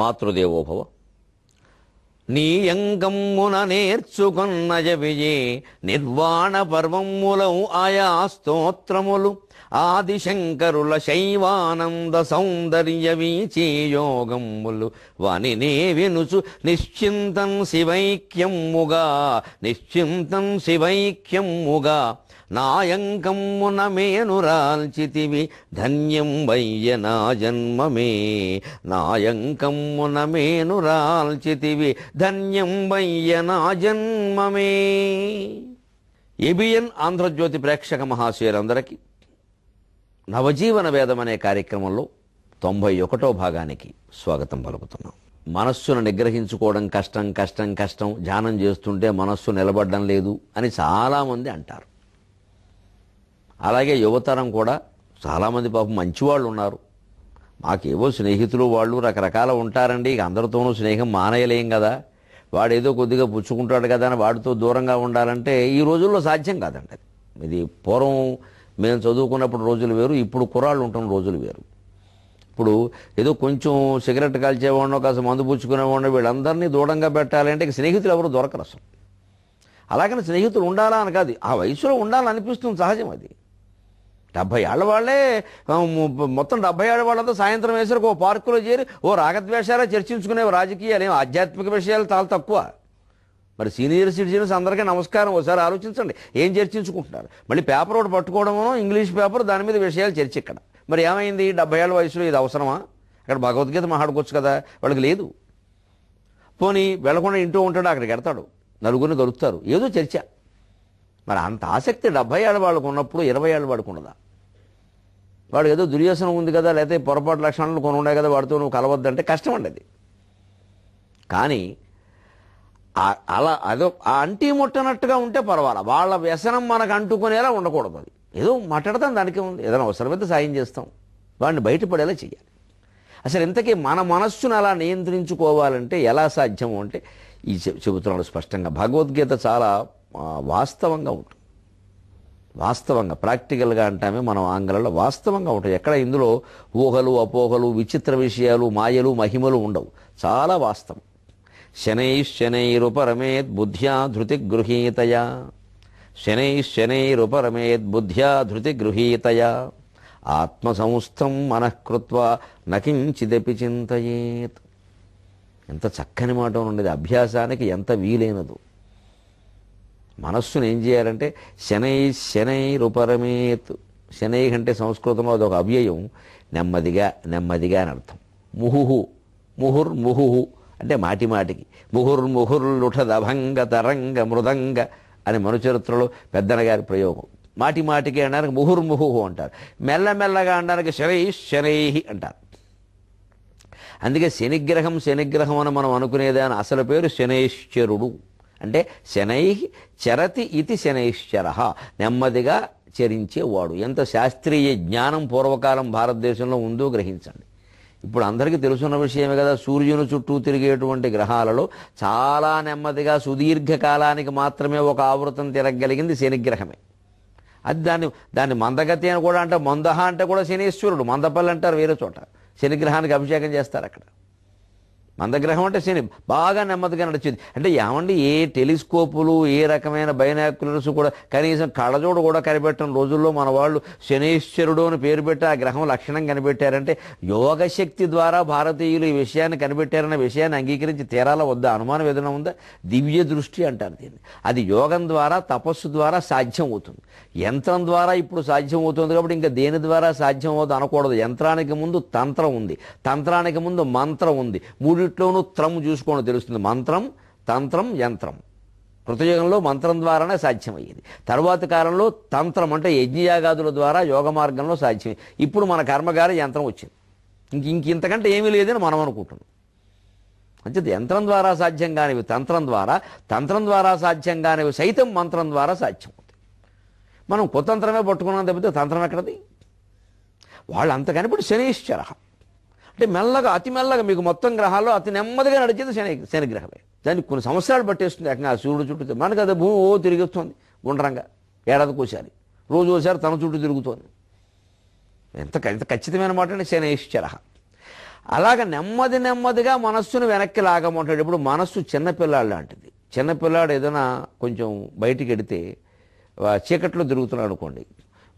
Matrudevobhava. నీయంగమ్మున నేర్చుకొన్నయ VJ నిర్వాణ పర్వములౌ ఆయా స్తోత్రములు ఆదిశంకరుల శైవానంద సౌందర్య వీచీయోగములు వానినే వినుచు నిశ్చింతం శివైక్యముగా నాయంకమ్మున మేనురాల్చితివి ధన్యం వయ్య నా జన్మమే. నాయంకమ్మున మేనురాల్చితివి ధన్యం వయ్య నా జన్మమే. ఏబిఎన్ ఆంధ్రజ్యోతి ప్రేక్షక మహాశయులందరికీ నవజీవన వేదం అనే కార్యక్రమంలో 91వ భాగానికి స్వాగతం పలుకుతున్నాం. మనస్సును నిగ్రహించుకోవడం కష్టం కష్టం కష్టం, ధ్యానం చేస్తుంటే మనస్సు నిలబడడం లేదు అని చాలామంది అంటారు. అలాగే యువతరం కూడా చాలామంది పాపం మంచివాళ్ళు ఉన్నారు. మాకేవో స్నేహితులు వాళ్ళు రకరకాల ఉంటారండి, ఇక అందరితోనూ స్నేహం మానేయలేం కదా, వాడేదో కొద్దిగా పుచ్చుకుంటాడు కదా అని వాడితో దూరంగా ఉండాలంటే ఈ రోజుల్లో సాధ్యం కాదండి. ఇది పూర్వం మేము చదువుకున్నప్పుడు రోజులు వేరు, ఇప్పుడు కుర్రాళ్ళు ఉంటున్న రోజులు వేరు. ఇప్పుడు ఏదో కొంచెం సిగరెట్ కాల్చేవాడినో కాస్త మందు పుచ్చుకునేవాడినో వీళ్ళందరినీ దూరంగా పెట్టాలంటే ఇక స్నేహితులు ఎవరు దొరకరు అసలు. అలాగని స్నేహితులు ఉండాలా అని కాదు, ఆ వయసులో ఉండాలనిపిస్తుంది, సహజం అది. 70 ఏళ్ల వాళ్ళే మొత్తం 70 ఏళ్ల వాళ్ళంతా సాయంత్రం వేసరికి ఓ పార్కులో చేరి ఓ రాగద్వేషాలే చర్చించుకునే రాజకీయాలు, ఏం ఆధ్యాత్మిక విషయాలు చాలా తక్కువ. మరి సీనియర్ సిటిజన్స్ అందరికీ నమస్కారం, ఒకసారి ఆలోచించండి ఏం చర్చించుకుంటున్నారు. మళ్ళీ పేపర్ ఒకటి పట్టుకోవడమో ఇంగ్లీష్ పేపర్, దాని మీద విషయాలు చర్చ ఇక్కడ. మరి ఏమైంది 70 ఏళ్ల వయసులో ఇది అవసరమా? అక్కడ భగవద్గీత మాట్లాడుకోవచ్చు కదా, వాళ్ళకి లేదు. పోనీ వెళ్లకుండా ఇంటూ ఉంటాడు, అక్కడికి వెడతాడు, నలుగురిని కలుపుతారు, ఏదో చర్చ. మరి అంత ఆసక్తి 70 ఏళ్ల వాళ్ళకు ఉన్నప్పుడు 20 ఏళ్ళ వాడికి ఉండదా? వాడు ఏదో దుర్యోసనం ఉంది కదా, లేకపోతే పొరపాటు లక్షణాలు కొన్ని ఉన్నాయి కదా, వాడితో నువ్వు కలవద్దంటే కష్టం అండి అది. కానీ అలా అదో ఆ అంటీ ముట్టనట్టుగా ఉంటే పర్వాలా, వాళ్ళ వ్యసనం మనకు అంటుకునేలా ఉండకూడదు. అది ఏదో మాట్లాడతాం, దానికే ఉంది, ఏదైనా అవసరమైతే సాయం చేస్తాం, వాడిని బయటపడేలా చేయాలి. అసలు ఇంతకీ మన మనస్సును అలా నియంత్రించుకోవాలంటే ఎలా సాధ్యం అంటే ఈ చెబుతున్నాడు స్పష్టంగా. భగవద్గీత చాలా వాస్తవంగా ఉంటుంది, వాస్తవంగా ప్రాక్టికల్గా అంటామే మనం ఆంగ్లంలో, వాస్తవంగా ఉంటాయి. ఎక్కడ ఇందులో ఊహలు అపోహలు విచిత్ర విషయాలు మాయలు మహిమలు ఉండవు, చాలా వాస్తవం. శనైశ్శనైరుపరమేత్ బుద్ధ్యా ధృతి గృహీతయా, శనైశ్శనైరుపరమేత్ బుద్ధ్యా ధృతి గృహీతయా ఆత్మసంస్థం మనఃకృత్వా నకించిదపి చింతయేత్. ఎంత చక్కని మాట ఉండేది, అభ్యాసానికి ఎంత వీలైనదు. మనస్సును ఏం చేయాలంటే శనైరుపరమేత్. శనై అంటే సంస్కృతంలో అదొక అవ్యయం, నెమ్మదిగా నెమ్మదిగా అని అర్థం. ముహుహు ముహుర్ముహుహు అంటే మాటి మాటికి, ముహుర్ముహుర్లుఠదభంగ తరంగ మృదంగ అని మనుచరిత్రలో పెద్దన గారి ప్రయోగం. మాటి మాటికి అనడానికి ముహుర్ముహుహు అంటారు, మెల్లమెల్లగా అనడానికి శనై అంటారు. అందుకే శనిగ్రహం అని మనం అనుకునేదాని అసలు పేరు శనైశ్చరుడు. అంటే శనై చరతి ఇది శనైశ్చర, నెమ్మదిగా చరించేవాడు. ఎంత శాస్త్రీయ జ్ఞానం పూర్వకాలం భారతదేశంలో ఉందో గ్రహించండి. ఇప్పుడు అందరికీ తెలుసున్న విషయమే కదా, సూర్యుని చుట్టూ తిరిగేటువంటి గ్రహాలలో చాలా నెమ్మదిగా సుదీర్ఘకాలానికి మాత్రమే ఒక ఆవృతం తిరగలిగింది శనిగ్రహమే. అది దాన్ని మందగతి అని కూడా అంటే, మందహ అంటే కూడా శనీశ్వరుడు, మందపల్లి అంటారు వేరే చోట. శనిగ్రహానికి అభిషేకం చేస్తారు అక్కడ. మందగ్రహం అంటే శని బాగా నెమ్మదిగా నడిచేది. అంటే ఏమండి, ఏ టెలిస్కోపులు ఏ రకమైన బైనాక్యులర్స్ కూడా కనీసం కళ్ళజోడు కూడా కనిపెట్టిన రోజుల్లో మన వాళ్ళు శనీశ్వరుడు అని పేరు పెట్టి ఆ గ్రహం లక్షణం కనిపెట్టారంటే యోగశక్తి ద్వారా భారతీయులు ఈ విషయాన్ని కనిపెట్టారన్న విషయాన్ని అంగీకరించి తీరాల వద్ద అనుమానం ఏదైనా ఉందా? దివ్య దృష్టి అంటారు దీన్ని. అది యోగం ద్వారా తపస్సు ద్వారా సాధ్యం అవుతుంది, యంత్రం ద్వారా ఇప్పుడు సాధ్యం అవుతుంది. కాబట్టి ఇంకా దేని ద్వారా సాధ్యం అవుతుంది అనకూడదు. యంత్రానికి ముందు తంత్రం ఉంది, తంత్రానికి ముందు మంత్రం ఉంది. మూడిట్లోనూ త్రము చూసుకోవడం తెలుస్తుంది. మంత్రం, తంత్రం, యంత్రం. కృతయుగంలో మంత్రం ద్వారానే సాధ్యమయ్యేది. తర్వాతి కాలంలో తంత్రం అంటే యజ్ఞయాగాదుల ద్వారా యోగ మార్గంలో సాధ్యమే. ఇప్పుడు మన కర్మగారి యంత్రం వచ్చింది, ఇంతకంటే ఏమీ లేదని మనం అనుకుంటున్నాం. అంటే యంత్రం ద్వారా సాధ్యం కానివి తంత్రం ద్వారా, తంత్రం ద్వారా సాధ్యం కానివి సైతం మంత్రం ద్వారా సాధ్యం అవుతుంది. మనం కుతంత్రమే పట్టుకున్నాం తప్పితే తంత్రం ఎక్కడది? వాళ్ళు అంత కనిపెట్టి శనీశ్వర అంటే మెల్లగా అతి మెల్లగా మీకు మొత్తం గ్రహాల్లో అతి నెమ్మదిగా నడిచేది శనిగ్రహమే. దానికి కొన్ని సంవత్సరాలు పట్టేస్తుంది. ఆ సూర్యుడు చుట్టూ మనకు అది భూమి తిరుగుతుంది గుండ్రంగా, ఏడాదికి ఒకసారి, రోజు ఒకసారి తన చుట్టూ తిరుగుతోంది. ఎంత ఖచ్చితమైన మాట అంటే శనైశ్చర. అలాగ నెమ్మది నెమ్మదిగా మనస్సును వెనక్కి లాగమంటాడు. ఇప్పుడు మనస్సు చిన్నపిల్లాడు లాంటిది. చిన్నపిల్లాడు ఏదైనా కొంచెం బయటికి వెడితే చీకట్లో తిరుగుతున్నాడు అనుకోండి,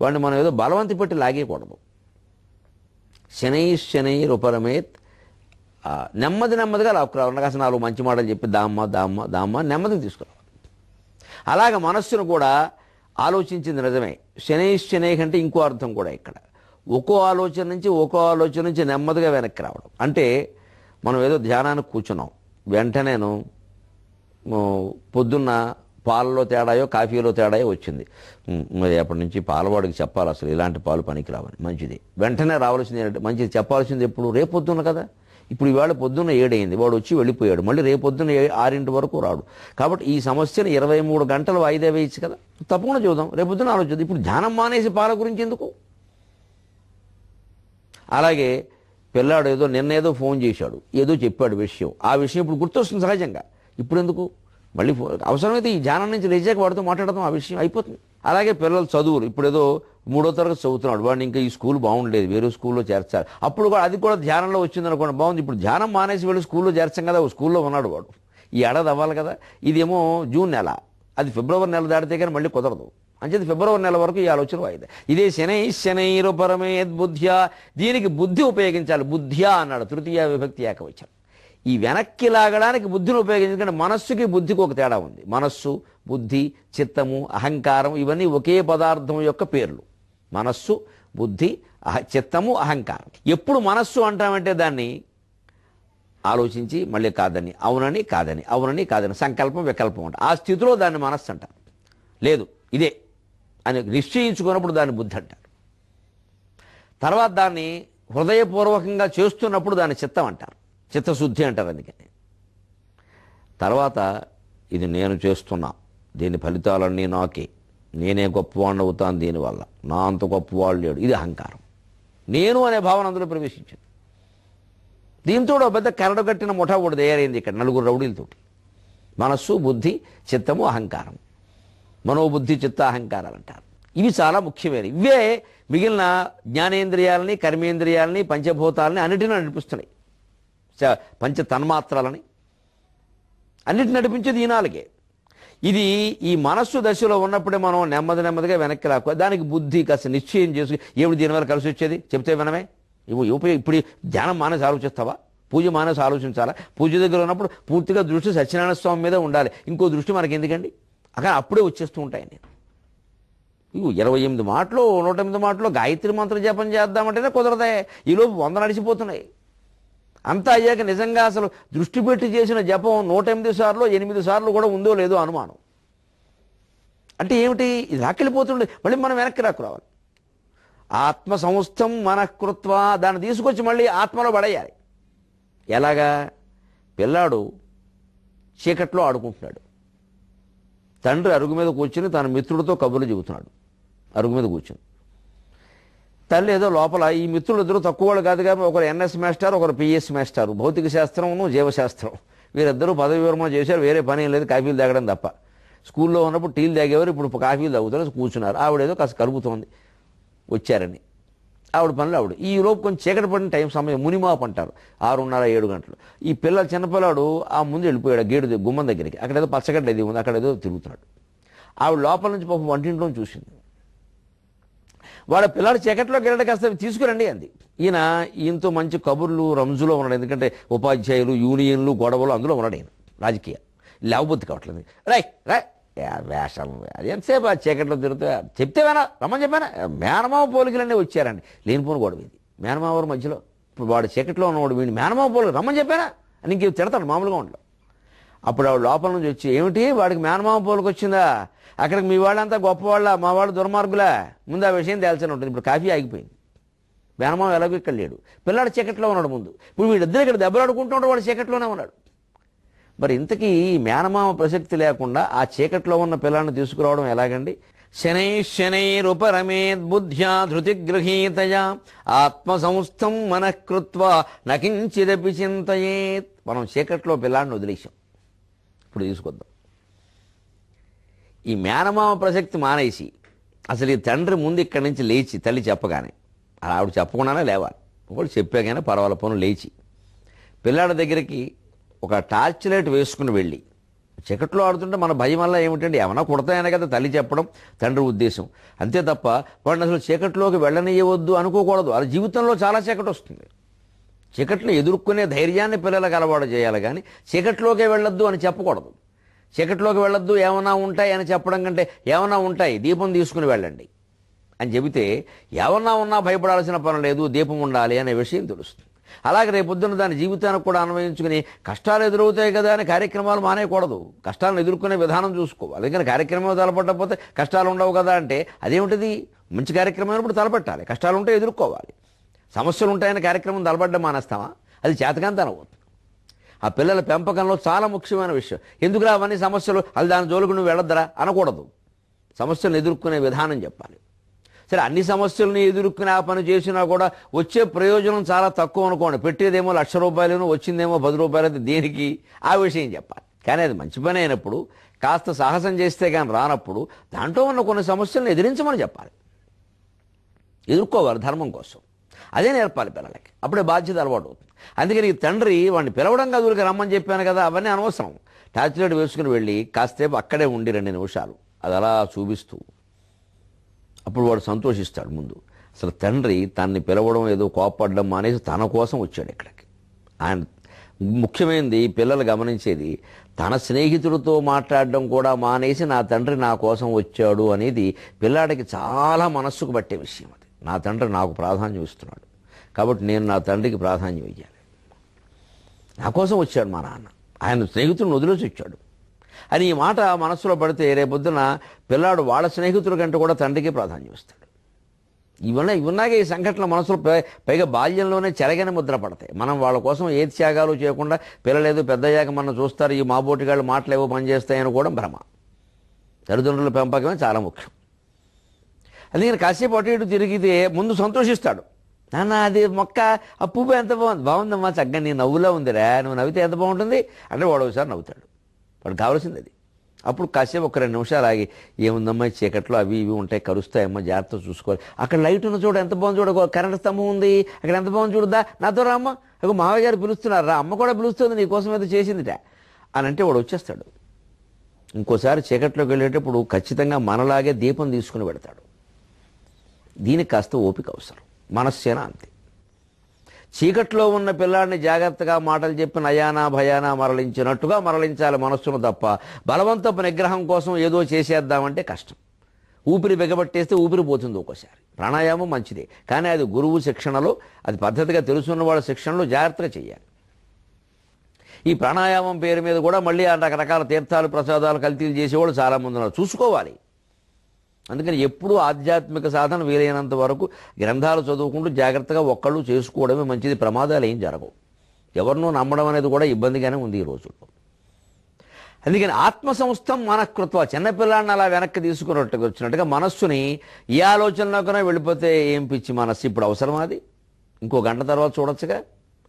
వాడిని మనం ఏదో బలవంతి పెట్టి లాగేయకూడదు. శనైర్ ఉపరమేత్, నెమ్మది నెమ్మదిగా లాక్కురావాలి. నాకు అసలు 4 మంచి మాటలు చెప్పి దామ్మ నెమ్మదిగా తీసుకురావాలి. అలాగ మనస్సును కూడా ఆలోచించింది నిజమే. శనై అంటే ఇంకో అర్థం కూడా ఇక్కడ. ఒక్కో ఆలోచన నుంచి నెమ్మదిగా వెనక్కి రావడం. అంటే మనం ఏదో ధ్యానానికి కూర్చున్నాం, వెంటనేను పొద్దున్న పాలలో తేడాయో కాఫీలో తేడాయో వచ్చింది. మరి అప్పటి నుంచి పాలవాడికి చెప్పాలి అసలు ఇలాంటి పాలు పనికి రావని, మంచిది. వెంటనే రావాల్సింది ఏంటంటే మంచిది చెప్పాల్సింది ఎప్పుడు? రేపొద్దున కదా. ఇప్పుడు ఇవాళ పొద్దున్న 7 అయింది, వాడు వచ్చి వెళ్ళిపోయాడు, మళ్ళీ రేపొద్దున 6 వరకు రాడు. కాబట్టి ఈ సమస్యను 23 గంటలు వాయిదా వేయచ్చు కదా. తప్పకుండా చూద్దాం, రేపొద్దున ఆలోచిద్దాం. ఇప్పుడు ధ్యానం మానేసి పాల గురించి ఎందుకు? అలాగే పిల్లాడు నిన్నేదో ఫోన్ చేశాడు, ఏదో చెప్పాడు విషయం, ఆ విషయం ఇప్పుడు గుర్తొస్తుంది సహజంగా. ఇప్పుడు ఎందుకు? మళ్ళీ అవసరమైతే ఈ ధ్యానం నుంచి లేచాక వాడితో మాట్లాడదాం, ఆ విషయం అయిపోతుంది. అలాగే పిల్లలు చదువులు, ఇప్పుడు ఏదో 3వ తరగతి చదువుతున్నాడు, వాడిని ఇంకా ఈ స్కూల్ బాగుండలేదు, వేరే స్కూల్లో చేర్చాలి. అప్పుడు కూడా అది కూడా ధ్యానంలో వచ్చింది అనుకోండి, బాగుంది. ఇప్పుడు ధ్యానం మానేసి వెళ్ళి స్కూల్లో చేర్చాం కదా, స్కూల్లో ఉన్నాడు వాడు, ఈ ఏడాది అవ్వాలి కదా. ఇదేమో జూన్ నెల, అది ఫిబ్రవరి నెల దాటితే కానీ మళ్ళీ కుదరదు. అంచేది ఫిబ్రవరి నెల వరకు ఈ ఆలోచన వాయిదా. ఇదే శనైరు పరమేద్ బుద్ధ్యా, దీనికి బుద్ధి ఉపయోగించాలి. బుద్ధ్యా అన్నాడు, తృతీయ విభక్తి ఏకవచనం. ఈ వెనక్కి లాగడానికి బుద్ధిని ఉపయోగించుకుంటే మనస్సుకి బుద్ధికి ఒక తేడా ఉంది. మనస్సు, బుద్ధి, చిత్తము, అహంకారం ఇవన్నీ ఒకే పదార్థం యొక్క పేర్లు. మనస్సు, బుద్ధి, చిత్తము, అహంకారం. ఎప్పుడు మనస్సు అంటామంటే దాన్ని ఆలోచించి మళ్ళీ కాదని, అవునని కాదని, అవునని కాదని, సంకల్పం వికల్పం అంట. ఆ స్థితిలో దాన్ని మనస్సు అంటారు. లేదు ఇదే అని నిశ్చయించుకున్నప్పుడు దాన్ని బుద్ధి అంటారు. తర్వాత దాన్ని హృదయపూర్వకంగా చేస్తున్నప్పుడు దాన్ని చిత్తం అంటారు, చిత్తశుద్ధి అంటారు. అందుకని తర్వాత ఇది నేను చేస్తున్నా, దీని ఫలితాలన్నీ నాకే, నేనే గొప్పవాడిని అవుతాను దీనివల్ల, నా అంత గొప్పవాళ్ళు లేడు, ఇది అహంకారం. నేను అనే భావన అందులో ప్రవేశించింది. దీంతో పెద్ద కరడుగట్టిన ముఠా కూడా తయారైంది ఇక్కడ 4 రౌడీలతోటి. మనస్సు, బుద్ధి, చిత్తము, అహంకారం. మనోబుద్ధి చిత్త అహంకారాలు అంటారు. ఇవి చాలా ముఖ్యమైనవి. ఇవే మిగిలిన జ్ఞానేంద్రియాలని, కర్మేంద్రియాలని, పంచభూతాలని అన్నిటిని నడిపిస్తున్నాయి. పంచ తన్మాత్రాలని అన్నిటిని నడిపించేది ఈ 4. ఇది ఈ మనస్సు దశలో ఉన్నప్పుడే మనం నెమ్మదిగా వెనక్కి రాకు. దానికి బుద్ధి కాస్త నిశ్చయం చేసుకుని ఏమిటి దీనివల్ల కలిసి వచ్చేది చెప్తే వినమే. ఇప్పుడు ధ్యానం మానేసి ఆలోచిస్తావా? పూజ మానేసి ఆలోచించాలా? పూజ దగ్గర ఉన్నప్పుడు పూర్తిగా దృష్టి సత్యనారాయణ స్వామి మీద ఉండాలి. ఇంకో దృష్టి మనకి ఎందుకండి? అక్కడ అప్పుడే వచ్చేస్తూ ఉంటాయండి. 28 మాటలు 108 మాటలు గాయత్రి మంత్రం జపం చేద్దామంటేనే కుదరదే. ఈలోపు 100 నడిచిపోతున్నాయి. అంతా అయ్యాక నిజంగా అసలు దృష్టి పెట్టి చేసిన జపం 108 సార్లు 8 సార్లు కూడా ఉందో లేదో అనుమానం. అంటే ఏమిటి? ఇది రాకెళ్ళిపోతుండే, మళ్ళీ మనం వెనక్కి రావాలి. ఆత్మ సంస్థం మనఃకృత్వ, దాన్ని తీసుకొచ్చి మళ్ళీ ఆత్మలో పడేయాలి. ఎలాగా? పిల్లాడు చీకట్లో ఆడుకుంటున్నాడు, తండ్రి అరుగు మీద కూర్చుని తన మిత్రుడితో కబుర్లు చెబుతున్నాడు. అరుగు మీద కూర్చుని తల్లి ఏదో లోపల, ఈ మిత్రులు ఇద్దరు తక్కువ వాళ్ళు కాదు కానీ ఒకరు NS మాస్టర్, ఒకరు PS మాస్టర్, భౌతిక శాస్త్రం, జీవశాస్త్రం. వీరిద్దరూ పదవి విరమణ చేశారు, వేరే పని ఏం లేదు, కాఫీలు తాగడం తప్ప. స్కూల్లో ఉన్నప్పుడు టీలు తాగేవారు, ఇప్పుడు కాఫీలు తాగుతారు. కూర్చున్నారు. ఆవిడేదో కాస్త కలుపుతోంది వచ్చారని. ఆవిడ పనులు ఆవిడ. ఈ లోపు కొంచెం చీకటి పడిన సమయం మునిమాపు అంటారు, 6:30 7 గంటలు. ఈ చిన్నపిల్లాడు ఆ ముందు వెళ్ళిపోయాడు గేటు గుమ్మం దగ్గరికి. అక్కడేదో పచ్చగడ్డ ఇది ఉంది, అక్కడేదో తిరుగుతున్నాడు. ఆవిడ లోపల నుంచి పాపం వంటింట్లో చూసింది. వాళ్ళ పిల్లాడు చీకట్లోకి వెళ్ళడం కాస్త తీసుకురండి అంది. ఈయనతో మంచి కబుర్లు రంజులో ఉన్నాడు. ఎందుకంటే ఉపాధ్యాయులు, యూనియన్లు, గొడవలు అందులో ఉన్నాడు ఈయన. రాజకీయ లేవబుద్ధి కావట్లేదు. రాయ్ వేషం ఎంతసేపు ఆ చీకట్లో తిరుగుతా చెప్తే వేనా రమ్మని చెప్పానా? మేనమావ పోలికలన్నీ వచ్చారండి. లేనిపోని గొడవ ఇది. మేనమావ మధ్యలో ఇప్పుడు వాడు చీకట్లో ఉన్నవాడు వీడిని మేనమావ పోలిక రమ్మని చెప్పానా అని ఇంక తిడతాడు మామూలుగా ఉండదు. అప్పుడు ఆవిడ లోపల నుంచి వచ్చి, ఏమిటి వాడికి మేనమావ పోలిక వచ్చిందా? అక్కడికి మీ వాళ్ళంతా గొప్పవాళ్ళ, మా వాళ్ళు దుర్మార్గులా? ముందు ఆ విషయం తేల్చని ఉంటుంది. ఇప్పుడు కాఫీ ఆగిపోయింది. మేనమావ ఎలాగో ఇక్కడ లేడు, పిల్లాడు చీకట్లో ఉన్నాడు ముందు. ఇప్పుడు వీడిద్దరు ఇక్కడ దెబ్బలాడుకుంటున్నాడు, వాడు చీకట్లోనే ఉన్నాడు. మరి ఇంతకీ మేనమామ ప్రసక్తి లేకుండా ఆ చీకట్లో ఉన్న పిల్లాన్ని తీసుకురావడం ఎలాగండి? శనైరుపరమేద్ బుద్ధ్యా ధృతి గృహీతయా ఆత్మ సంస్థం మనఃకృత్వ నకించిదపి చింతయేత్. మనం చీకట్లో పిల్లాన్ని వదిలేసాం. ఇప్పుడు తీసుకొద్దాం. ఈ మేనమామ ప్రసక్తి మానేసి అసలు ఈ తండ్రి ముందు ఇక్కడి నుంచి లేచి తల్లి చెప్పగానే, అలా ఆవిడ చెప్పకుండానే లేవాలి. ఒకటి చెప్పాకైనా పర్వాల పనులు లేచి పిల్లాడి దగ్గరికి ఒక టార్చ్ లైట్ వేసుకుని వెళ్ళి చీకట్లో ఆడుతుంటే మన భయం వల్ల ఏమిటంటే ఏమన్నా కుడతాయనే కదా తల్లి చెప్పడం, తండ్రి ఉద్దేశం. అంతే తప్ప వాడిని అసలు చీకట్లోకి వెళ్ళనియవద్దు అనుకోకూడదు. అది జీవితంలో చాలా చీకటి వస్తుంది. చీకట్లో ఎదుర్కొనే ధైర్యాన్ని పిల్లలకు అలవాటు చేయాలి, కానీ చీకట్లోకే వెళ్ళొద్దు అని చెప్పకూడదు. చీకట్లోకి వెళ్ళొద్దు, ఏమైనా ఉంటాయి అని చెప్పడం కంటే ఏమైనా ఉంటాయి, దీపం తీసుకుని వెళ్ళండి అని చెబితే ఏమన్నా ఉన్నా భయపడాల్సిన పని లేదు, దీపం ఉండాలి అనే విషయం తెలుస్తుంది. అలాగే రేపొద్దున దాని జీవితానికి కూడా అన్వయించుకుని కష్టాలు ఎదురవుతాయి కదా అని కార్యక్రమాలు మానేయకూడదు. కష్టాలను ఎదుర్కొనే విధానం చూసుకోవాలి. అందుకని కార్యక్రమం తలపట్టకపోతే కష్టాలు ఉండవు కదా అంటే అదేమిటిది? మంచి కార్యక్రమం అయినప్పుడు తలపెట్టాలి, కష్టాలు ఉంటే ఎదుర్కోవాలి. సమస్యలు ఉంటాయని కార్యక్రమం తలపడ్డం మానేస్తామా? అది చేతకాంతనం అవుతుంది. ఆ పిల్లల పెంపకంలో చాలా ముఖ్యమైన విషయం. ఎందుకురా అవన్నీ సమస్యలు, అది దాని జోలికి నువ్వు వెళ్ళొద్దరా అనకూడదు. సమస్యలను ఎదుర్కొనే విధానం చెప్పాలి. సరే, అన్ని సమస్యలను ఎదుర్కొని ఆ పని చేసినా కూడా వచ్చే ప్రయోజనం చాలా తక్కువ అనుకోండి. పెట్టేదేమో ₹1,00,000, వచ్చిందేమో ₹10, దేనికి? ఆ విషయం చెప్పాలి. కానీ అది మంచి పని అయినప్పుడు, కాస్త సాహసం చేస్తే కానీ రానప్పుడు దాంట్లో ఉన్న కొన్ని సమస్యలను ఎదిరించమని చెప్పాలి. ఎదుర్కోవాలి ధర్మం కోసం. అదే నేర్పాలి పిల్లలకి. అప్పుడే బాధ్యత అలవాటు అవుతుంది. అందుకని ఈ తండ్రి వాడిని పిలవడం కాదు, ఊరికి రమ్మని చెప్పాను కదా, అవన్నీ అనవసరం. టార్చ్ లైట్ వేసుకుని వెళ్ళి కాసేపు అక్కడే ఉండి 2 నిమిషాలు అది అలా చూపిస్తూ అప్పుడు వాడు సంతోషిస్తాడు. ముందు అసలు తండ్రి తనని పిలవడం ఏదో కోపపడడం మానేసి తన కోసం వచ్చాడు ఇక్కడికి. ఆయన ముఖ్యమైనది పిల్లలు గమనించేది, తన స్నేహితుడితో మాట్లాడడం కూడా మానేసి నా తండ్రి నా కోసం వచ్చాడు అనేది పిల్లాడికి చాలా మనస్సుకు పట్టే విషయం. అది నా తండ్రి నాకు ప్రాధాన్యం ఇస్తున్నాడు కాబట్టి నేను నా తండ్రికి ప్రాధాన్యం ఇవ్వాలి. నా కోసం వచ్చాడు మా నాన్న, ఆయన స్నేహితుడిని వదిలేసి వచ్చాడు అని ఈ మాట మనస్సులో పడితే రేపొద్దున పిల్లాడు వాళ్ళ స్నేహితుల కంటే కూడా తండ్రికి ప్రాధాన్యం ఇస్తాడు. ఇవన్నాగే ఈ సంఘటనల మనసులో పైగా బాల్యంలోనే చెరగని ముద్ర పడతాయి. మనం వాళ్ళ కోసం ఏ త్యాగాలు చేయకుండా పిల్లలేదో పెద్దయ్యాక మనం చూస్తారు, ఈ మాబోటిగాళ్ళు మాటలేవో పనిచేస్తాయని కూడా భ్రమ. తల్లిదండ్రుల పెంపకమే చాలా ముఖ్యం. అందుకని కాసేపు అటు ఇటు తిరిగితే ముందు సంతోషిస్తాడు. నాన్న అది మొక్క ఆ పువ్వు ఎంత బాగుందమ్మా, చక్కగా నీ నవ్వులో ఉందిరా, నువ్వు నవ్వితే ఎంత బాగుంటుంది అంటే వాడు ఒకసారి నవ్వుతాడు. వాడు కావాల్సింది అది. అప్పుడు కాసేపు ఒక 2 నిమిషాలు ఆగి, ఏముందమ్మా చీకట్లో అవి ఇవి ఉంటాయి, కరుస్తాయమ్మా, జాగ్రత్త చూసుకోవాలి. అక్కడ లైట్ ఉన్న చూడ ఎంత బాగుంది, చూడ కరెంట్ స్తంభం ఉంది, అక్కడ ఎంత బాగుంది చూడదా, నాతో రా అమ్మ, అక్కడ మావయ్య గారు పిలుస్తున్నారు రా, అమ్మ కూడా పిలుస్తుంది, నీకోసం ఏదో చేసిందిట అని అంటే వాడు వచ్చేస్తాడు. ఇంకోసారి చీకట్లోకి వెళ్ళేటప్పుడు ఖచ్చితంగా మనలాగే దీపం తీసుకుని పెడతాడు. దీనికి కాస్త ఓపిక అవసరం, మనస్సేనా అంతే. చీకట్లో ఉన్న పిల్లాడిని జాగ్రత్తగా మాటలు చెప్పి నయానా భయానా మరలించినట్టుగా మరలించాలి మనస్సును తప్ప బలవంతపు నిగ్రహం కోసం ఏదో చేసేద్దామంటే కష్టం. ఊపిరి బిగబట్టేస్తే ఊపిరి పోతుంది ఒక్కోసారి. ప్రాణాయామం మంచిదే, కానీ అది గురువు శిక్షణలో, అది పద్ధతిగా తెలుసున్న వాళ్ళ శిక్షణలో జాగ్రత్తగా చేయాలి. ఈ ప్రాణాయామం పేరు మీద కూడా మళ్ళీ రకరకాల తీర్థాలు ప్రసాదాలు కల్తీలు చేసేవాళ్ళు చాలామంది ఉన్నారు, చూసుకోవాలి. అందుకని ఎప్పుడూ ఆధ్యాత్మిక సాధన వీలైనంత వరకు గ్రంథాలు చదువుకుంటూ జాగ్రత్తగా ఒక్కళ్ళు చేసుకోవడమే మంచిది. ప్రమాదాలు ఏం జరగవు. ఎవరినో నమ్మడం అనేది కూడా ఇబ్బందిగానే ఉంది ఈ రోజుల్లో. అందుకని ఆత్మసంస్థం మనఃకృత్వ, చిన్నపిల్లాన్ని అలా వెనక్కి తీసుకున్నట్టుగా వచ్చినట్టుగా మనస్సుని ఏ ఆలోచనలోకనే వెళ్ళిపోతే ఏం పిచ్చి మనస్సు, ఇప్పుడు అవసరమా అది? ఇంకో గంట తర్వాత చూడొచ్చుగా,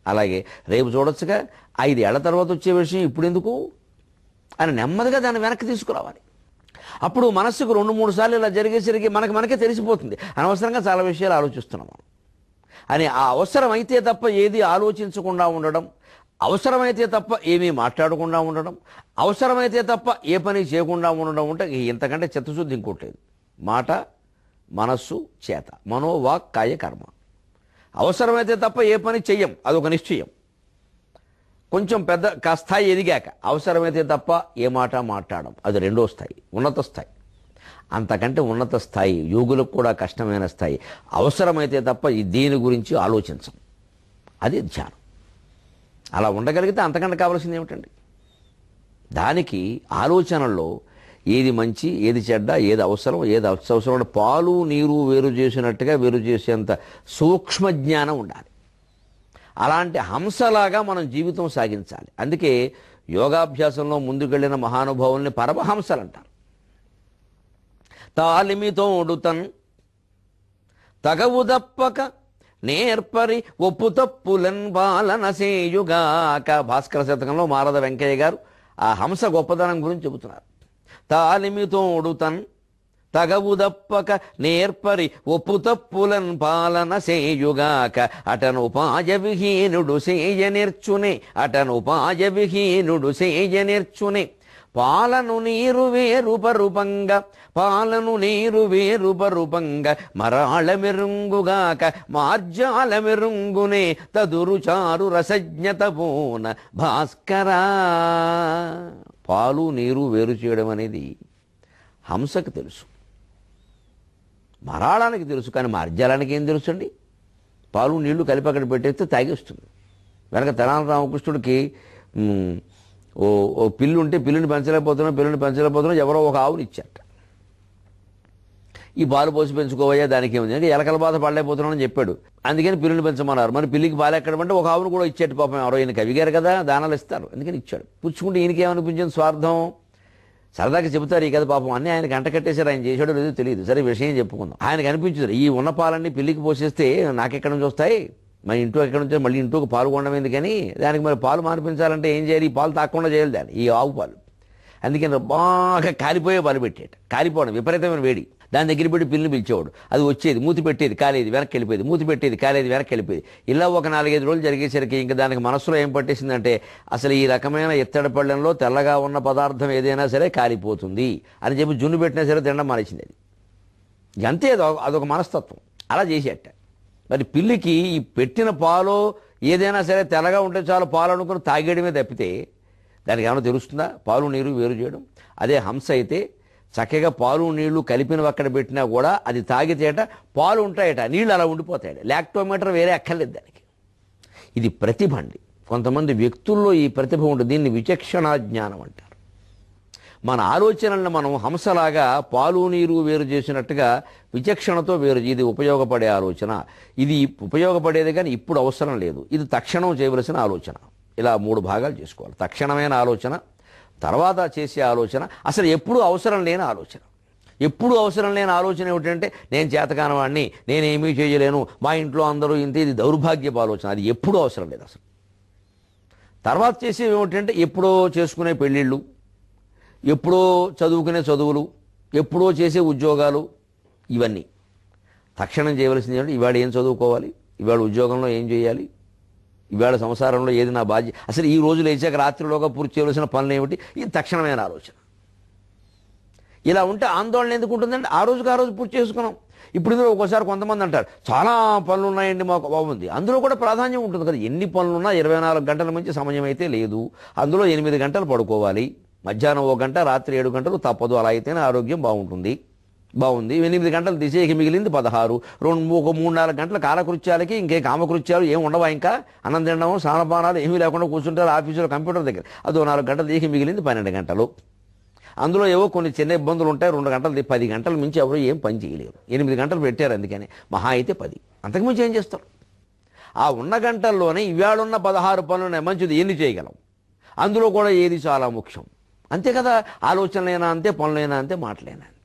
అలాగే రేపు చూడొచ్చుగా, 5 ఏళ్ల తర్వాత వచ్చే విషయం ఇప్పుడు ఎందుకు అని నెమ్మదిగా దాన్ని వెనక్కి తీసుకురావాలి. అప్పుడు మనస్సుకు 2-3 సార్లు ఇలా జరిగేసరికి మనకే తెలిసిపోతుంది అనవసరంగా చాలా విషయాలు ఆలోచిస్తున్నాం అని. ఆ అవసరమైతే తప్ప ఏది ఆలోచించకుండా ఉండడం, అవసరమైతే తప్ప ఏమీ మాట్లాడకుండా ఉండడం, అవసరమైతే తప్ప ఏ పని చేయకుండా ఉండడం ఉంటే ఇంతకంటే చిత్తశుద్ధి ఇంకోట్లేదు. మాట, మనస్సు, చేత, మనోవాక్ కాయ కర్మ. అవసరమైతే తప్ప ఏ పని చెయ్యం, అదొక నిశ్చయం. కొంచెం పెద్ద స్థాయి ఎదిగాక అవసరమైతే తప్ప ఏ మాట మాట్లాడడం, అది 2వ స్థాయి, ఉన్నత స్థాయి. అంతకంటే ఉన్నత స్థాయి, యోగులకు కూడా కష్టమైన స్థాయి, అవసరమైతే తప్ప దీని గురించి ఆలోచించం, అది ధ్యానం. అలా ఉండగలిగితే అంతకంటే కావాల్సింది ఏమిటండి? దానికి ఆలోచనల్లో ఏది మంచి, ఏది చెడ్డ, ఏది అవసరం, ఏది అవసరం, పాలు నీరు వేరు చేసినట్టుగా వేరు చేసేంత సూక్ష్మ జ్ఞానం ఉండాలి. అలాంటి హంసలాగా మనం జీవితం సాగించాలి. అందుకే యోగాభ్యాసంలో ముందుకెళ్లిన మహానుభావుల్ని పరమహంసలు అంటారు. తాలిమితోడుతన్ తగవుదప్పక నేర్పరి ఒప్పు తప్పులన్ బాలన సేయుగాక. భాస్కర శతకంలో మారద వెంకయ్య గారు ఆ హంస గొప్పదనం గురించి చెబుతున్నారు. తాలిమితోడుతన్ తగవుదప్పక నేర్పరి ఒప్పు తప్పులన్ పాలన సేయుగాక అటనుపాయ విహీనుడు సేయ నేర్చునే అటనుపాయ విహీనుడు సేయ నేర్చునే పాలను నీరు వేరు పరుపంగ పాలను నీరు వేరు పరుపంగ మరాళ మెరుంగుగాక మార్జాల మెరుంగునే తదురు చారు రసజ్ఞత పోన భాస్కరా. పాలు నీరు వేరు చేయడం అనేది హంసకు తెలుసు, మరాళానికి తెలుసు, కానీ మార్జాలానికి ఏం తెలుసండి? పాలు నీళ్లు కలిపి అక్కడ పెట్టేస్తే తాగేస్తుంది. వెనక తెనాలి రామకృష్ణుడికి ఓ పిల్లి ఉంటే పిల్లిని పెంచలేకపోతున్నా ఎవరో ఒక ఆవుని ఇచ్చారట. ఈ పాలు పోసి పెంచుకోవయ్యా, దానికి ఏముంది అంటే ఎలకల బాధ పడలేకపోతున్నానని చెప్పాడు. అందుకని పిల్లిని పెంచమన్నారు. మరి పిల్లికి పాలు ఎక్కడమంటే ఒక ఆవును కూడా ఇచ్చేట్టు పాపం. ఎవరో ఈయన కవిగారు కదా, దానాలు ఇస్తారు, అందుకని ఇచ్చాడు. పుచ్చుకుంటే ఈయనకి ఏమనిపించింది? స్వార్థం. సరదాగా చెబుతారు ఈ కథ. పాపం అన్నీ ఆయనకి అంట కట్టేశారు. ఆయన చేసాడో లేదో తెలియదు. సరే విషయం చెప్పుకుందాం. ఆయనకు అనిపించదు ఈ ఉన్న పాలన్నీ పిల్లికి పోసేస్తే నాకెక్కడి నుంచి వస్తాయి, మన ఇంట్లో ఎక్కడి నుంచి, మళ్ళీ ఇంట్లోకి పాలు కొనడం ఎందుకని, దానికి మరి పాలు మానిపించాలంటే ఏం చేయాలి? ఈ పాలు తాకుండా చేయాలి దాన్ని, ఈ ఆవు పాలు. అందుకని బాగా కాలిపోయే పాలు పెట్టేట, కాలిపోవడం విపరీతమైన వేడి. దాని దగ్గర పెట్టి పిల్లిని పిలిచేవాడు. అది వచ్చేది, మూతి పెట్టేది, కాలేది, వెనక్కి వెళ్ళిపోయేది, మూతి పెట్టేది, కాలేది, వెనక్కి వెళ్ళిపోయేది. ఇలా ఒక 4-5 రోజులు జరిగేసరికి ఇంకా దానికి మనసులో ఏం పట్టేసిందంటే అసలు ఈ రకమైన ఎత్తడి పళ్ళెంలో తెల్లగా ఉన్న పదార్థం ఏదైనా సరే కాలిపోతుంది అని చెప్పి జున్ను పెట్టినా సరే తినడం మానేసింది. అది అంతే, అదొక మనస్తత్వం. అలా చేసేట. మరి పిల్లికి ఈ పెట్టిన పాలు ఏదైనా సరే తెల్లగా ఉంటే చాలు పాలు అనుకుని తాగేయడమే తప్పితే దానికి ఏమైనా తెలుస్తుందా? పాలు నీరు వేరు చేయడం. అదే హంస అయితే చక్కగా పాలు నీళ్లు కలిపినవి అక్కడ పెట్టినా కూడా అది తాగితేట పాలు ఉంటాయట, నీళ్ళు అలా ఉండిపోతాయట. లాక్టోమీటర్ వేరే అక్కర్లేదు దానికి. ఇది ప్రతిభ అండి. కొంతమంది వ్యక్తుల్లో ఈ ప్రతిభ ఉంటుంది. దీన్ని విచక్షణా జ్ఞానం అంటారు. మన ఆలోచనలను మనం హంసలాగా పాలు నీరు వేరు చేసినట్టుగా విచక్షణతో వేరు. ఇది ఉపయోగపడే ఆలోచన, ఇది ఉపయోగపడేది కానీ ఇప్పుడు అవసరం లేదు, ఇది తక్షణం చేయవలసిన ఆలోచన. ఇలా 3 భాగాలు చేసుకోవాలి. తక్షణమైన ఆలోచన, తర్వాత చేసే ఆలోచన, అసలు ఎప్పుడూ అవసరం లేని ఆలోచన. ఎప్పుడు అవసరం లేని ఆలోచన ఏమిటంటే నేను చేతకానవాడిని, నేనేమీ చేయలేను, మా ఇంట్లో అందరూ ఇంత, ఇది దౌర్భాగ్యపు ఆలోచన. అది ఎప్పుడూ అవసరం లేదు అసలు. తర్వాత చేసేవి ఏమిటంటే ఎప్పుడో చేసుకునే పెళ్ళిళ్ళు, ఎప్పుడో చదువుకునే చదువులు, ఎప్పుడో చేసే ఉద్యోగాలు, ఇవన్నీ. తక్షణం చేయవలసింది ఏమిటి? ఇవాళ ఏం చదువుకోవాలి, ఇవాళ ఉద్యోగంలో ఏం చేయాలి, ఇవాళ సంసారంలో ఏది నా బాధ్యత, అసలు ఈ రోజు లేచాక రాత్రిలోగా పూర్తి చేయవలసిన పనులు ఏమిటి? ఇది తక్షణమైన ఆలోచన. ఇలా ఉంటే ఆందోళన ఎందుకు ఉంటుందంటే ఆ రోజుకి ఆ రోజు పూర్తి చేసుకున్నాం. ఇప్పుడు ఇందులో ఒక్కోసారి కొంతమంది అంటారు చాలా పనులు ఉన్నాయండి మాకు, బాగుంది. అందులో కూడా ప్రాధాన్యం ఉంటుంది కదా. ఎన్ని పనులున్నా 24 గంటల మించి సమయం అయితే లేదు. అందులో 8 గంటలు పడుకోవాలి, మధ్యాహ్నం 1 గంట, రాత్రి 7 గంటలు తప్పదు. అలా అయితేనే ఆరోగ్యం బాగుంటుంది. 8 గంటలు తీసే మిగిలింది 16. ఒక 3-4 గంటల కాలకృత్యాలకి ఇంకే కామకృత్యాలు ఏమి ఉండవా? ఇంకా అన్నం తినడం, స్నానపానాలు ఏమీ లేకుండా కూర్చుంటారు ఆఫీసులో కంప్యూటర్ దగ్గర. అదో 4 గంటలు తీసి మిగిలింది 12 గంటలు. అందులో ఏవో కొన్ని చిన్న ఇబ్బందులు ఉంటాయి. 2 గంటలు 10 గంటల మించి ఎవరు ఏం పని చేయలేరు. 8 గంటలు పెట్టారు, అందుకని మహా అయితే 10. అంతకుమించి ఏం చేస్తారు? ఆ ఉన్న గంటల్లోనే ఇవాళున్న 16 పనులు మంచిది ఎన్ని చేయగలం? అందులో కూడా ఏది చాలా ముఖ్యం. అంతే కదా. ఆలోచనలైనా అంతే, పనులైనా అంతే, మాటలైనా అంతే.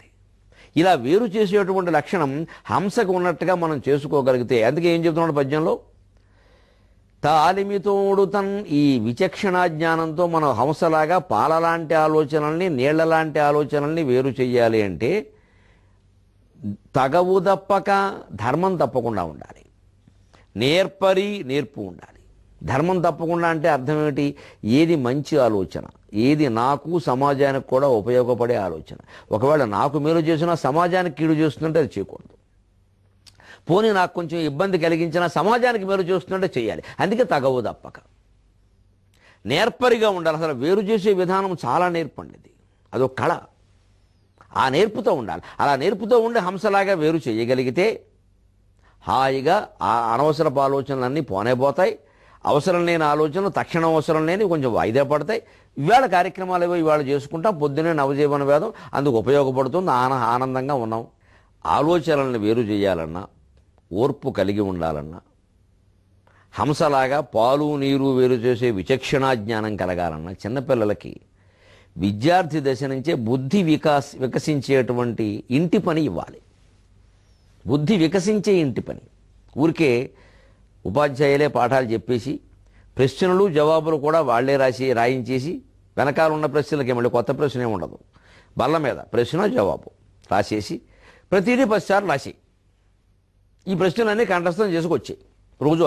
ఇలా వేరు చేసేటువంటి లక్షణం హంసకు ఉన్నట్టుగా మనం చేసుకోగలిగితే, అందుకే ఏం చెప్తున్నాడు పద్యంలో, తాలిమితోడు తన్. ఈ విచక్షణా జ్ఞానంతో మనం హంసలాగా పాలలాంటి ఆలోచనల్ని, నీళ్లలాంటి ఆలోచనల్ని వేరు చెయ్యాలి అంటే తగవు తప్పక ధర్మం తప్పకుండా ఉండాలి, నేర్పు ఉండాలి. ధర్మం తప్పకుండా అంటే అర్థం ఏమిటి? ఏది మంచి ఆలోచన, ఏది నాకు సమాజానికి కూడా ఉపయోగపడే ఆలోచన. ఒకవేళ నాకు మేలు చేసినా సమాజానికి కీడు చేస్తుంటే అది చేయకూడదు. పోనీ నాకు కొంచెం ఇబ్బంది కలిగించినా సమాజానికి మేలు చేస్తుంటే చేయాలి. అందుకే తగవు తప్పక నేర్పరిగా ఉండాలి. అసలు వేరు చేసే విధానం చాలా నేర్పండిది, అదొక కళ. ఆ నేర్పుతో ఉండాలి. అలా నేర్పుతో ఉండి హంసలాగా వేరు చేయగలిగితే హాయిగా ఆ అనవసరపు ఆలోచనలన్నీ పోనే పోతాయి. అవసరం లేని ఆలోచనలు, తక్షణం అవసరం లేని కొంచెం వాయిదా పడతాయి. ఇవాళ కార్యక్రమాలు ఏవో ఇవాళ చేసుకుంటాం. పొద్దున్నే నవజీవన వేదం అందుకు ఉపయోగపడుతుంది. ఆనందంగా ఉన్నాం. ఆలోచనలను వేరు చేయాలన్నా, ఓర్పు కలిగి ఉండాలన్నా, హంసలాగా పాలు నీరు వేరు చేసే విచక్షణా జ్ఞానం కలగాలన్నా, చిన్నపిల్లలకి విద్యార్థి దశ నుంచే బుద్ధి వికసించేటువంటి ఇంటి పని ఇవ్వాలి. బుద్ధి వికసించే ఇంటి పని. ఊరికే ఉపాధ్యాయులే పాఠాలు చెప్పేసి ప్రశ్నలు జవాబులు కూడా వాళ్లే రాయించేసి వెనకాల ఉన్న ప్రశ్నలకి మళ్ళీ కొత్త ప్రశ్న ఏమి ఉండదు. బల్ల మీద ప్రశ్న జవాబు, రాసేసి ప్రతిదీ 10 సార్లు రాసేయి. ఈ ప్రశ్నలన్నీ కంఠస్థం చేసుకొచ్చాయి రోజు.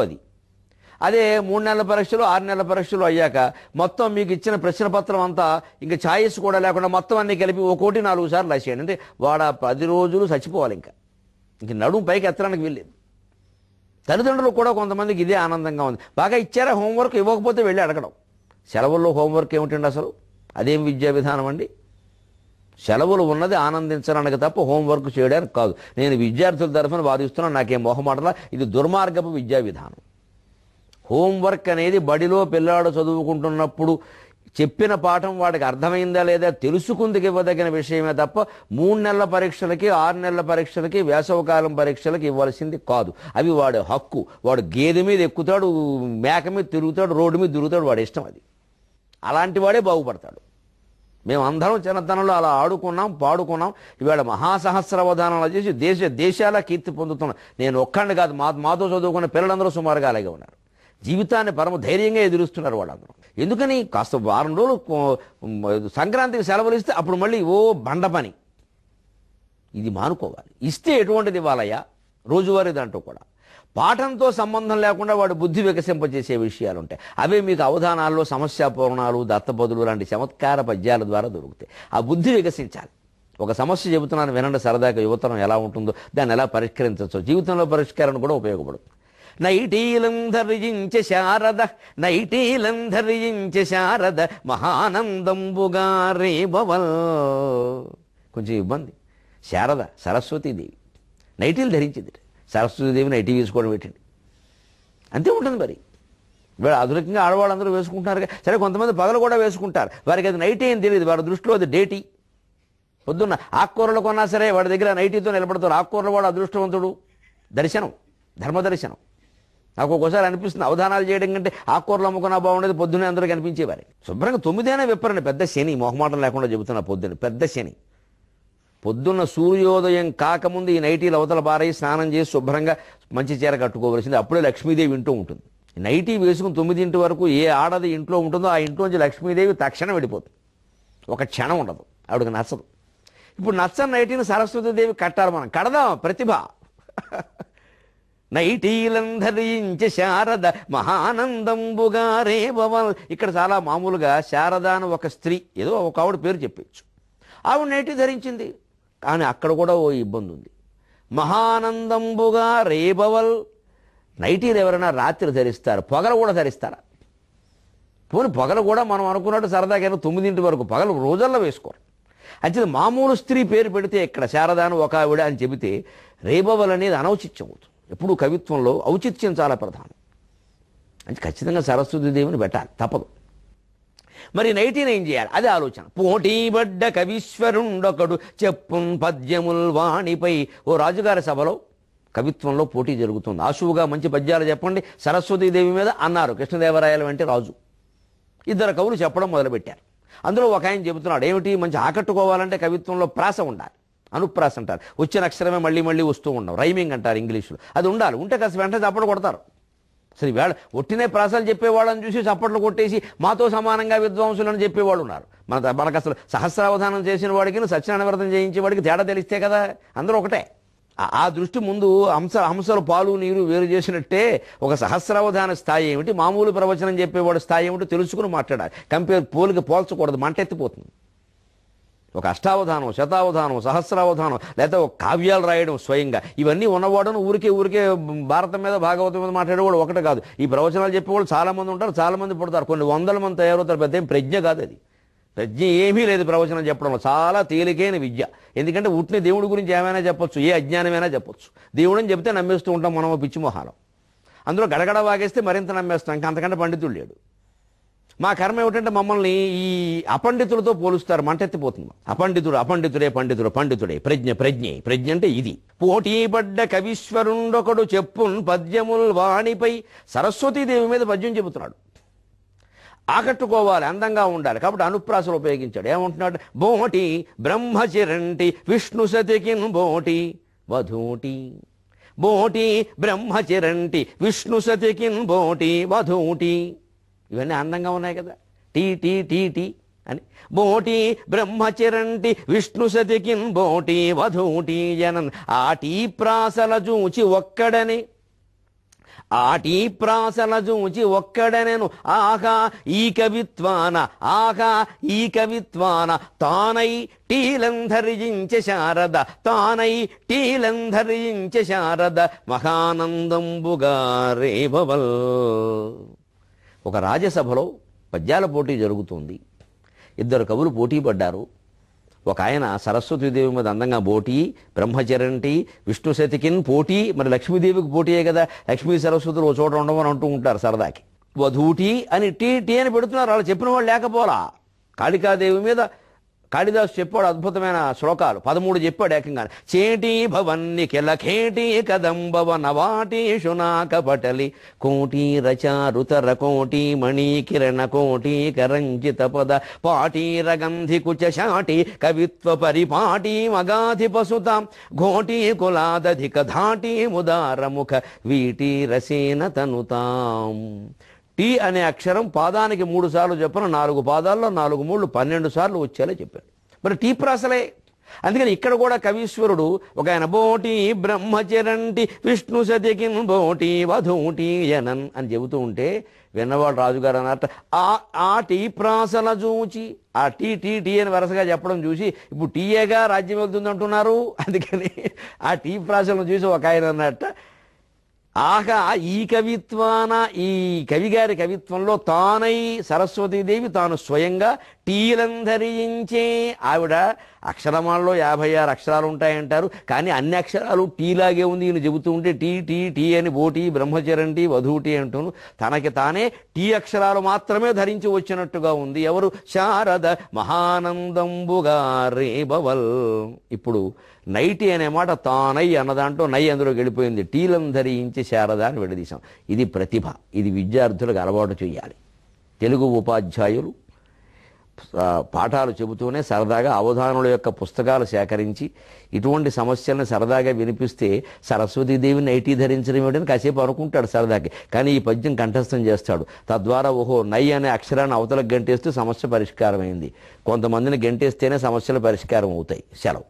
అదే 3 నెలల పరీక్షలు 6 నెలల పరీక్షలు అయ్యాక మొత్తం మీకు ఇచ్చిన ప్రశ్నపత్రం అంతా ఇంకా ఛాయిస్ కూడా లేకుండా మొత్తం అన్ని కలిపి 1-4 సార్లు రాసేయండి. అంటే వాడు 10 రోజులు చచ్చిపోవాలి. ఇంక నడుము పైకి ఎత్తడానికి వెళ్ళేది. తల్లిదండ్రులు కూడా కొంతమందికి ఇదే ఆనందంగా ఉంది. బాగా ఇచ్చారా హోంవర్క్, ఇవ్వకపోతే వెళ్ళి అడగడం. సెలవుల్లో హోంవర్క్ ఏమిటండి అసలు? అదేం విద్యా విధానం అండి? సెలవులు ఉన్నది ఆనందించడానికి తప్ప హోంవర్క్ చేయడానికి కాదు. నేను విద్యార్థుల తరఫున వాదిస్తున్నాను, నాకేం మొహమాటలా. ఇది దుర్మార్గపు విద్యా విధానం. హోంవర్క్ అనేది బడిలో పిల్లాడు చదువుకుంటున్నప్పుడు చెప్పిన పాఠం వాడికి అర్థమైందా లేదా తెలుసుకుందుకు ఇవ్వదగిన విషయమే తప్ప 3 నెలల పరీక్షలకి 6 నెలల పరీక్షలకి వేసవకాలం పరీక్షలకి ఇవ్వాల్సింది కాదు. అవి వాడి హక్కు. వాడు గేదె మీద ఎక్కుతాడు, మేక మీద తిరుగుతాడు, రోడ్డు మీద తిరుగుతాడు, వాడి ఇష్టం అది. అలాంటి వాడే బాగుపడతాడు. మేము అందరం చిన్నతనంలో అలా ఆడుకున్నాం, పాడుకున్నాం. ఇవాళ మహాసహస్రావధానాలు చేసి దేశాల కీర్తి పొందుతున్నాం. నేను ఒక్కడిని కాదు, మాతో చదువుకున్న పిల్లలందరూ సుమారుగా అలాగే ఉన్నారు. జీవితాన్ని పరమ ధైర్యంగా ఎదురుస్తున్నారు వాళ్ళందరూ. ఎందుకని? కాస్త వారం రోజులు సంక్రాంతికి సెలవులు ఇస్తే అప్పుడు మళ్ళీ బండ పని. ఇది మానుకోవాలి. ఇస్తే ఎటువంటిది ఇవ్వాలయ్యా? రోజువారీ దాంట్లో కూడా పాఠంతో సంబంధం లేకుండా వాడు బుద్ధి వికసింపజేసే విషయాలు ఉంటాయి. అవే మీకు అవధానాల్లో సమస్యాపూర్ణాలు, దత్తపదులు లాంటి చమత్కార పద్యాల ద్వారా దొరుకుతాయి. ఆ బుద్ధి వికసించాలి. ఒక సమస్య చెబుతున్నాను వినండి, సరదాగా యువతరం ఎలా ఉంటుందో, దాన్ని ఎలా పరిష్కరించవచ్చు, జీవితంలో పరిష్కారం కూడా ఉపయోగపడుతుంది. నైటీలం ధరించే శారద, నైటీలం ధరించే శారద, మహానందంబుగా రేబవల్. కొంచెం ఇబ్బంది. శారద సరస్వతీదేవి నైటీలు ధరించింది. సరస్వతీదేవి నైటీ వేసుకోవడం పెట్టండి, అంతే ఉంటుంది. మరి వీళ్ళు ఆధునికంగా ఆడవాళ్ళందరూ వేసుకుంటున్నారు. సరే, కొంతమంది పగలు కూడా వేసుకుంటారు. వారికి అది నైటీ అని తెలియదు. వారి దృష్టిలో అది డేటీ. పొద్దున్న ఆకుకూరలు కొన్నా సరే వాడి దగ్గర నైటీతో నిలబడతారు. ఆకుకూరలు వాడు అదృష్టవంతుడు. దర్శనం, ధర్మ దర్శనం. నాకు ఒక్కోసారి అనిపిస్తుంది, అవధానాలు చేయడం కంటే ఆకుకూరలు అమ్ముకున్నా బాగుండేది. పొద్దున్నే అందరూ కనిపించేవారు. శుభ్రంగా 9 విప్పరండి. పెద్ద శని, మొహమాటం లేకుండా చెబుతున్నా. పెద్ద శని. పొద్దున్న సూర్యోదయం కాకముందు ఈ నైటీలు అవతల పారై స్నానం చేసి శుభ్రంగా మంచి చీర కట్టుకోవలసింది. అప్పుడే లక్ష్మీదేవి ఇంటూ ఉంటుంది. నైటీ వేసుకుని 9 వరకు ఏ ఆడది ఇంట్లో ఉంటుందో ఆ ఇంట్లోంచి లక్ష్మీదేవి తక్షణం వెళ్ళిపోతుంది. ఒక క్షణం ఉండదు. ఆవిడకి నచ్చదు. ఇప్పుడు నచ్చని నైటీని సరస్వతీదేవి కట్టాలి. మనం కడదాం. ప్రతిభ. నైటీలం ధరించే శారద, మహానందంబుగా రేబవల్. ఇక్కడ చాలా మామూలుగా శారద అని ఒక స్త్రీ, ఏదో ఒక ఆవిడ పేరు చెప్పచ్చు. ఆవిడ నైటీ ధరించింది. కానీ అక్కడ కూడా ఓ ఇబ్బంది ఉంది. మహానందంబుగా రేబవల్. నైటీలు ఎవరైనా రాత్రి ధరిస్తారు, పగలు కూడా ధరిస్తారా? పోనీ పగలు కూడా మనం అనుకున్నట్టు సరదాగా 9 వరకు, పగలు రోజుల్లో వేసుకోరు. అంటే మామూలు స్త్రీ పేరు పెడితే ఇక్కడ శారదాను ఒక ఆవిడ అని చెబితే రేబవల్ అనేది అనౌచిత్యం అవుతుంది. ఎప్పుడు కవిత్వంలో ఔచిత్యం చాలా ప్రధానం. అంటే ఖచ్చితంగా సరస్వతీదేవిని పెట్టాలి, తప్పదు. మరి నైటీని ఏం చేయాలి? అదే ఆలోచన. పోటీబడ్డ కవీశ్వరుండొకడు చెప్పున్ పద్యముల్ వాణిపై. ఓ రాజుగారి సభలో కవిత్వంలో పోటీ జరుగుతుంది. ఆశువుగా మంచి పద్యాలు చెప్పండి సరస్వతీదేవి మీద అన్నారు కృష్ణదేవరాయల వంటి రాజు. 2 కవులు చెప్పడం మొదలుపెట్టారు. అందులో ఒక ఆయన చెబుతున్నాడు, ఏమిటి, మంచి ఆకట్టుకోవాలంటే కవిత్వంలో ప్రాస ఉండాలి. అనుప్రాస అంటారు. వచ్చిన అక్షరమే మళ్ళీ మళ్ళీ వస్తూ ఉండవు. రైమింగ్ అంటారు ఇంగ్లీషులో. అది ఉండాలి. ఉంటే కాస్త వెంటనే చప్పట్లు కొడతారు. సరే, వేళ ఒట్టినే ప్రాసాలు చెప్పేవాళ్ళని చూసి చప్పట్లు కొట్టేసి మాతో సమానంగా విద్వాంసులను చెప్పేవాళ్ళు ఉన్నారు. మనకు అసలు సహస్రావధానం చేసిన వాడికి సత్యనారాయణ వ్రతం చేయించే వాడికి తేడా తెలిస్తే కదా. అందరూ ఒకటే. ఆ దృష్టి ముందు హంసలు పాలు నీరు వేరు చేసినట్టే ఒక సహస్రావధాన స్థాయి ఏమిటి, మామూలు ప్రవచనం చెప్పేవాడు స్థాయి ఏమిటో తెలుసుకుని మాట్లాడాలి. పోల్చకూడదు, మంటెత్తిపోతుంది. ఒక అష్టావధానం, శతావధానం, సహస్రావధానం, లేదా ఒక కావ్యాలు రాయడం స్వయంగా, ఇవన్నీ ఉన్నవాడును ఊరికే భారతం మీద భాగవతం మీద మాట్లాడేవాడు ఒకటి కాదు. ఈ ప్రవచనాలు చెప్పేవాళ్ళు చాలామంది ఉంటారు, చాలామంది పుడతారు, కొన్ని 100 మంది తయారవుతారు. పెద్ద ఏం ప్రజ్ఞ కాదు అది. ప్రజ్ఞ ఏమీ లేదు ప్రవచనం చెప్పడంలో. చాలా తేలికైన విద్య. ఎందుకంటే ఉట్టిని దేవుడి గురించి ఏమైనా చెప్పొచ్చు, ఏ అజ్ఞానమైనా చెప్పొచ్చు. దేవుడని చెప్తే నమ్మేస్తూ ఉంటాం మనం, పిచ్చి మొహాలం. అందులో గడగడ వాగేస్తే మరింత నమ్మేస్తాం. ఇంకా అంతకంటే పండితుడు లేడు. మా కర్మ ఏమిటంటే మమ్మల్ని ఈ అపండితులతో పోలుస్తారు. మంటెత్తిపోతుంది. అపండితుడే పండితుడే. ప్రజ్ఞ అంటే ఇది. పోటీపడ్డ కవీశ్వరుండొకడు చెప్పున్ పద్యముల్ వాణిపై. సరస్వతీదేవి మీద పద్యం చెబుతున్నాడు. ఆకట్టుకోవాలి, అందంగా ఉండాలి. కాబట్టి అనుప్రాసలు ఉపయోగించాడు. ఏమంటున్నాడు? బోటి బ్రహ్మచిరంటి విష్ణు సతికిన్ బోటి వధూటి. బోటి బ్రహ్మచిరంటి విష్ణు సతికిన్ బోటి వధూటి. ఇవన్నీ అందంగా ఉన్నాయి కదా. టీ టీ టీ టీ అని బోటి బ్రహ్మచరంటి విష్ణు సతికిన్ బోటి వధూటి జనన్ ఆటీ ప్రాసల చూచి ఒక్కడని ఆటీ ప్రాసల చూచి ఒక్కడనెను ఆహా ఈ కవిత్వాన ఆహా ఈ కవిత్వాన తానై టీలంధరించె శారద తానై టీలంధరించె శారద మహానందంబుగా రేవవల్. ఒక రాజ్యసభలో పద్యాల పోటీ జరుగుతుంది. ఇద్దరు కవులు పోటీ పడ్డారు. ఒక ఆయన సరస్వతీదేవి మీద అందంగా పోటీ, బ్రహ్మచరంటి విష్ణు శతికిన్ పోటీ. మరి లక్ష్మీదేవికి పోటీయే కదా, లక్ష్మీ సరస్వతులు ఓ చోట ఉండమని అంటూ ఉంటారు సరదాకి. వధూటి అని టీ టీ అని పెడుతున్నారు. వాళ్ళు చెప్పిన వాళ్ళు లేకపోలా. కాళికాదేవి మీద కాళిదాసు చెప్పాడు అద్భుతమైన శ్లోకాలు 13 చెప్పాడు ఏకంగా. చేటీ భవన్ని కెలఖేటీ కదంబవ నవాటీ శునాక పటలి కోటి రచారుతర కోటి మణి కిరణ కోటి కరంజిత పద పాటీర గంధి కుచ శాటి కవిత్వ పరిపాటి మగాధి పసుతాం ఘోటి కులాదధిక ధాటి ముదారముఖ వీటి రసేన తనుతాం. టీ అనే అక్షరం పాదానికి 3 సార్లు చెప్పిన 4 పాదాల్లో 4 మూళ్ళు 12 సార్లు వచ్చేలా చెప్పాడు. మరి టీ ప్రాసలే. అందుకని ఇక్కడ కూడా కవీశ్వరుడు ఒక ఆయన బోటి బ్రహ్మచరంటి విష్ణు సతికిన్ బోటి వధూటి జనన్ అని చెబుతూ ఉంటే విన్నవాడు రాజుగారు అన్నట్ట ఆ టీ ప్రాసల చూచి ఆ టీ టీ టీ అని వరుసగా చెప్పడం చూసి ఇప్పుడు టీయేగా రాజ్యం వెళ్తుంది అంటున్నారు. అందుకని ఆ టీ ప్రాసలను చూసి ఒక ఆయన అన్నట్ట ఆహా ఈ కవిత్వాన ఈ కవిగారి కవిత్వంలో తానై సరస్వతీదేవి తాను స్వయంగా టీలంధరించే. ఆవిడ అక్షరమాలలో 56 అక్షరాలు ఉంటాయంటారు, కానీ అన్ని అక్షరాలు టీలాగే ఉంది. ఈయన చెబుతూ ఉంటే టీ టీ టీ అని బోటి బ్రహ్మచరంటి వధూటి అంటూను తనకి తానే టీ అక్షరాలు మాత్రమే ధరించి వచ్చినట్టుగా ఉంది. ఎవరు? శారద మహానందంబుగా రేబవల్. ఇప్పుడు నైటి అనే మాట తానై అన్నదాంట్లో నై అందులో గడిపోయింది. టీలంధరించి శారద అని విడదీశాం. ఇది ప్రతిభ. ఇది విద్యార్థులకు అలవాటు చేయాలి. తెలుగు ఉపాధ్యాయులు పాఠాలు చెబుతూనే సరదాగా అవధానుల యొక్క పుస్తకాలు సేకరించి ఇటువంటి సమస్యలను సరదాగా వినిపిస్తే సరస్వతీదేవి నైటీ ధరించడం ఏమిటని కాసేపు అనుకుంటాడు సరదాకి. కానీ ఈ పద్యం కంఠస్థం చేస్తాడు. తద్వారా ఓహో నై అనే అక్షరాన్ని అవతలకు గంటేస్తే సమస్య పరిష్కారం అయింది. కొంతమందిని గంటేస్తేనే సమస్యలు పరిష్కారం అవుతాయి. సెలవు.